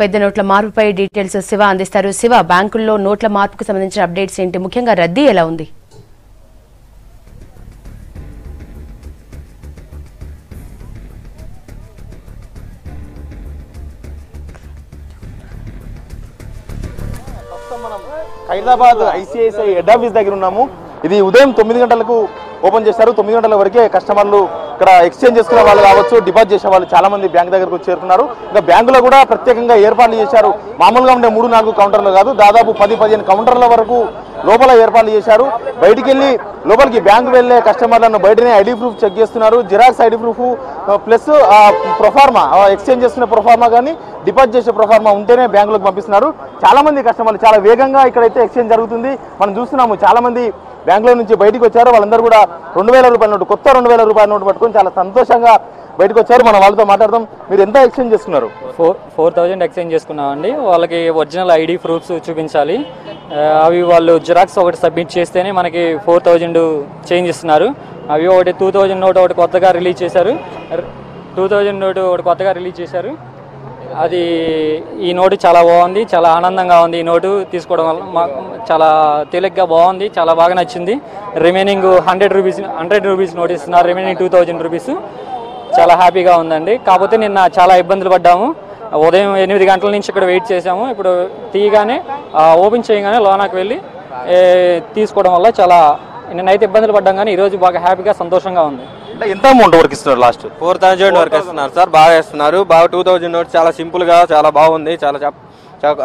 పెద్ద నోట్ల మార్పుపై డీటెయిల్స్ శివ అందిస్తారు. శివ, బ్యాంకుల్లో నోట్ల మార్పుకు సంబంధించిన అప్డేట్స్ ఏంటి? ముఖ్యంగా రద్దీ ఎలా ఉంది? హైదరాబాద్ ఐసిఐసిఐ హెడ్ ఆఫీస్ దగ్గర ఉన్నాము. ఇది ఉదయం 9 గంటలకు ఓపెన్ చేశారు. 9 గంటల వరకే కస్టమర్లు ఇక్కడ ఎక్స్చేంజ్ చేసుకునే వాళ్ళు కావచ్చు, డిపాజిట్ చేసే వాళ్ళు చాలా మంది బ్యాంక్ దగ్గరకు వచ్చి చేరుకున్నారు. ఇంకా బ్యాంకులో కూడా ప్రత్యేకంగా ఏర్పాట్లు చేశారు. మామూలుగా ఉండే 3-4 కౌంటర్లు కాదు, దాదాపు 10-15 కౌంటర్ల వరకు లోపల ఏర్పాట్లు చేశారు. బయటికి వెళ్ళి లోపలికి బ్యాంకు వెళ్లే కస్టమర్లను బయటనే ఐడి ప్రూఫ్ చెక్ చేస్తున్నారు. Xerox ID proof plus proforma, exchange చేసుకునే ప్రొఫార్మా కానీ డిపాజిట్ చేసే ప్రొఫార్మా ఉంటేనే బ్యాంకులకు పంపిస్తున్నారు. చాలా మంది కస్టమర్లు చాలా వేగంగా ఇక్కడైతే ఎక్స్చేంజ్ జరుగుతుంది. మనం చూస్తున్నాము చాలా మంది బ్యాంకులో నుంచి బయటకు వచ్చారు. వాళ్ళందరూ కూడా 2000 రూపాయల నోటు, కొత్త 2000 రూపాయల నోటు పట్టుకొని చాలా సంతోషంగా బయటకు వచ్చారు. మనం వాళ్ళతో మాట్లాడదాం. మీరు ఎంత ఎక్స్చేంజ్ చేసుకున్నారు? 4000 ఎక్స్చేంజ్ చేసుకున్నామండి. వాళ్ళకి ఒరిజినల్ ఐడి ప్రూఫ్స్ చూపించాలి. అవి వాళ్ళు జిరాక్స్ ఒకటి సబ్మిట్ చేస్తేనే మనకి 4000 చేంజ్ ఇస్తున్నారు. అవి ఒకటి 2000 నోట్ ఒకటి కొత్తగా రిలీజ్ చేశారు. 2000 నోటు ఒకటి కొత్తగా రిలీజ్ చేశారు. అది ఈ నోటు చాలా బాగుంది, చాలా ఆనందంగా ఉంది. ఈ నోటు తీసుకోవడం వల్ల చాలా తేలిగ్గా బాగుంది, చాలా బాగా నచ్చింది. రిమైనింగ్ 100 రూపీస్ నోట్ ఇస్తున్నారు. Remaining 2000 rupees. చాలా హ్యాపీగా ఉందండి. కాకపోతే నిన్న చాలా ఇబ్బందులు పడ్డాము. ఉదయం 8 గంటల నుంచి ఇక్కడ వెయిట్ చేసాము. ఇప్పుడు తీయగానే ఓపెన్ చేయగానే లోనాకి వెళ్ళి తీసుకోవడం వల్ల చాలా నిన్నైతే ఇబ్బందులు పడ్డాం, కానీ ఈరోజు బాగా హ్యాపీగా సంతోషంగా ఉంది. ఎంత అమౌంట్ వరకు ఇస్తున్నారు? లాస్ట్ 4000 వరకు ఇస్తున్నారు సార్. బాగా ఇస్తున్నారు. బాగా 2000 నోట్ చాలా సింపుల్ గా చాలా బాగుంది. చాలా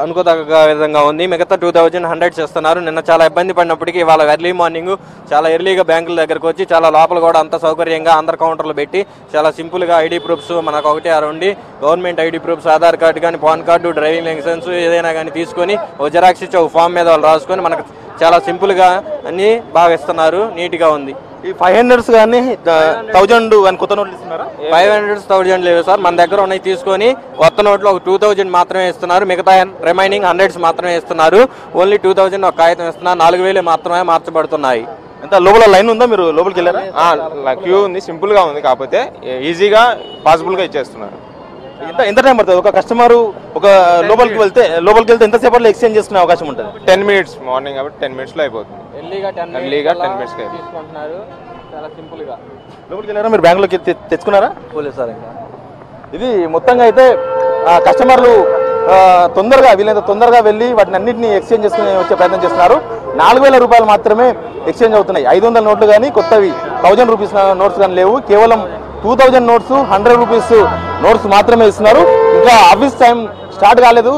అనుకోదగ్గ విధంగా ఉంది. మిగతా 2100 ఇస్తున్నారు. నిన్న చాలా ఇబ్బంది పడినప్పటికీ ఇవాళ ఎర్లీ మార్నింగ్ చాలా ఎర్లీగా బ్యాంకుల దగ్గరకు వచ్చి చాలా లోపల కూడా అంత సౌకర్యంగా అందరు కౌంటర్లు పెట్టి చాలా సింపుల్ గా ఐడి ప్రూఫ్స్ మనకు ఒకటి ఉండి government ID proofs, Aadhaar card కానీ, పాన్ కార్డు, డ్రైవింగ్ లైసెన్స్ ఏదైనా కానీ తీసుకొని ఒక జిరాక్స్ ఇచ్చి ఒక ఫామ్ మీద వాళ్ళు రాసుకొని మనకు చాలా సింపుల్ గా అన్ని బాగా ఇస్తున్నారు. నీట్ గా ఉంది. ఈ 500 కానీ 1000 కానీ కొత్త నోట్లు ఇస్తున్నారా? 500 1000 లేవు సార్. మన దగ్గర ఉన్నాయి తీసుకొని కొత్త నోట్లు ఒక 2000 మాత్రమే ఇస్తున్నారు. మిగతా రిమైనింగ్ 100 మాత్రమే ఇస్తున్నారు. ఓన్లీ 2000 ఒక కాగితం ఇస్తున్నారు. 4000 మాత్రమే మార్చబడుతున్నాయి. ఎంత లోపల లైన్ ఉందా? మీరు లోపలికి వెళ్ళారా? క్యూ ఉంది, సింపుల్ గా ఉంది. కాకపోతే ఈజీగా పాసిబుల్ గా ఇచ్చేస్తున్నారు. ఎంత టైం పడుతుంది? ఒక కస్టమర్ ఒక లోపలికి వెళ్తే ఎంతసేపట్లో ఎక్స్చేంజ్ చేసుకునే అవకాశం ఉంటుంది? 10 minutes. మార్నింగ్ కాబట్టి 10 minutes లో అయిపోతుంది. ఎర్లీగా 10 minutes తీసుకుంటున్నారు. చాలా సింపుల్ గా. లోపలికి వెళ్ళారా మీరు? బ్యాంకులోకి తెచ్చుకున్నారా? పోలేదు సార్. ఇంకా ఇది మొత్తంగా అయితే కస్టమర్లు వీలైనంత తొందరగా వెళ్ళి వాటిని అన్నింటినీ ఎక్స్చేంజ్ చేసుకుని వచ్చే ప్రయత్నం చేస్తున్నారు. 4000 రూపాయలు మాత్రమే ఎక్స్చేంజ్ అవుతున్నాయి. 500 నోట్లు కానీ, కొత్తవి 1000 రూపీస్ నోట్స్ కానీ లేవు. కేవలం 2000 నోట్స్, 100 రూపీస్ నోట్స్ మాత్రమే ఇస్తున్నారు. ఇంకా ఆఫీస్ టైం స్టార్ట్ కాలేదు.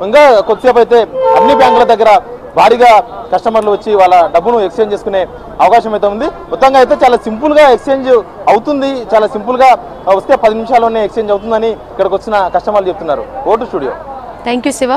ఇంకా కొద్దిసేపు అయితే అన్ని బ్యాంకుల దగ్గర భారీగా కస్టమర్లు వచ్చి వాళ్ళ డబ్బును ఎక్స్చేంజ్ చేసుకునే అవకాశం అయితే ఉంది. మొత్తంగా అయితే చాలా సింపుల్గా ఎక్స్చేంజ్ అవుతుంది. చాలా సింపుల్గా వస్తే 10 నిమిషాల్లోనే ఎక్స్చేంజ్ అవుతుందని ఇక్కడికి వచ్చిన కస్టమర్లు చెప్తున్నారు. Vote studio. Thank you Shiva.